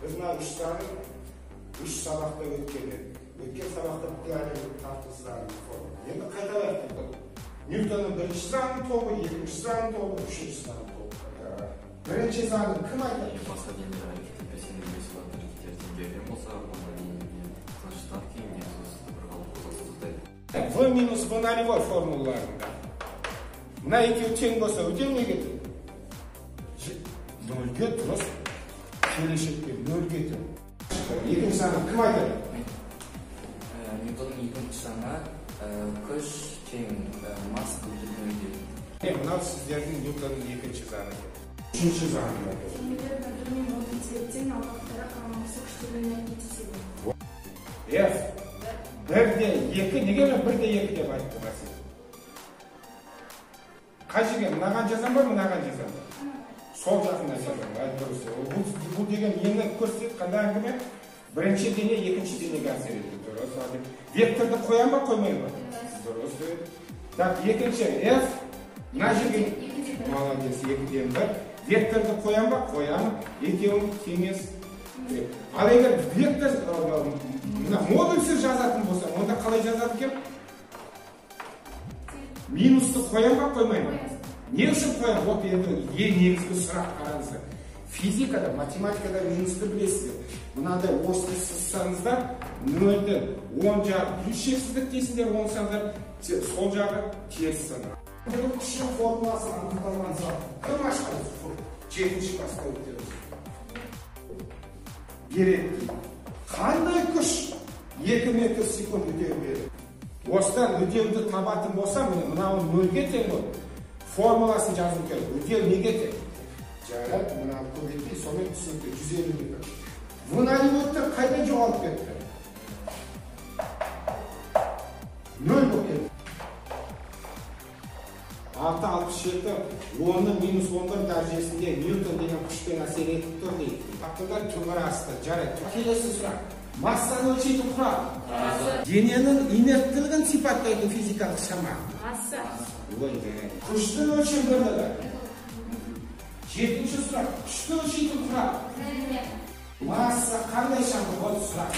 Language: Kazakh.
Biz mына 3 saat 3 sabakta ötken sabakta buklaryny tartışlarını formu. Endi qaytaryapti. Newton'un birinchi zani to'g'ri, ikkinchi zani to'g'ri, uchinchi zani to'g'ri. Birinchi zani kim aytadi? Boshqa dinlar harakatga seni mesvatlar tertingga bo'lsa, unda tinchdan keyin so'zsiz bir g'alaba V minus V нулевой formulalarında. Buna 2 teng bo'lsa, o'teng nega? 0 ga turib, kelishibdi 0 ga teng. Ikkinchi zani kim aytadi? Newton'un ikkinchi zani qish teng mas qilib Buna sizlarning Newton'un ikkinchi zani. Uchinchi zani. F. 1'de 2 nega 1'de 2 deb aytdim siz? Qaysiga? Bunaqan жазам ба, bunaqan жазам? Sol жағына жазам. Дұрыс. Bu degan neni ko'rsatib qanday birinchi dena ikkinchi denaga ta'sir etadi. Dұрыс. Vektorni qo'yammi, qo'ymaymi? Dұрыс. Так, ikkinchi F najigi. Молодец, 2'den 1. Vektorni qo'yammi, qo'yammi? Ikkovi tengiz. Al eğer vektor modülsiz жазатын болса, onda қалай жазады екен? Минусты қоямын ба, қоймаймын? Не үшін қоямын? Вот енді ең негізгі сұрақ қараңыздар. Физикада, математикада минусты білесіздер. Мынадай осыны сызсаңыздар, 0-ден 10 жағы плюс шексіздік дейсіңдер, 10 саңдар, сол жағы теріс санар. Бұл күші формуласы анықталған зат. Кім ашқан? 7-ші класста өтеді. Береді. Қандай күш 2 метр секунд өтеу береді? Осыдан өтеуді табатын болса, мынауын 0-ге тең ғой. Формуласын жазу керек. Өтеу неге тең? Жарайды, мынау көбейтпей, сомен түсінікті 150 метр. V-ны қайда жоғалып кетті? 0 болып кетті. 6-67, 10'ның минус 11 дәрежесінде Ньютон деген күшпен әсер етіп тұр дейді. Тапқандар түбір асты. Жарайды. Келесі сұрақ. Массаны өлшейтін құрал. Дененің инерттілігін сипаттайтын физикалық шама. Масса. Күштің өлшемдері. 7-ші сұрақ. Күшті өлшейтін құрал. Масса қандай шама? Бұл сұрақ.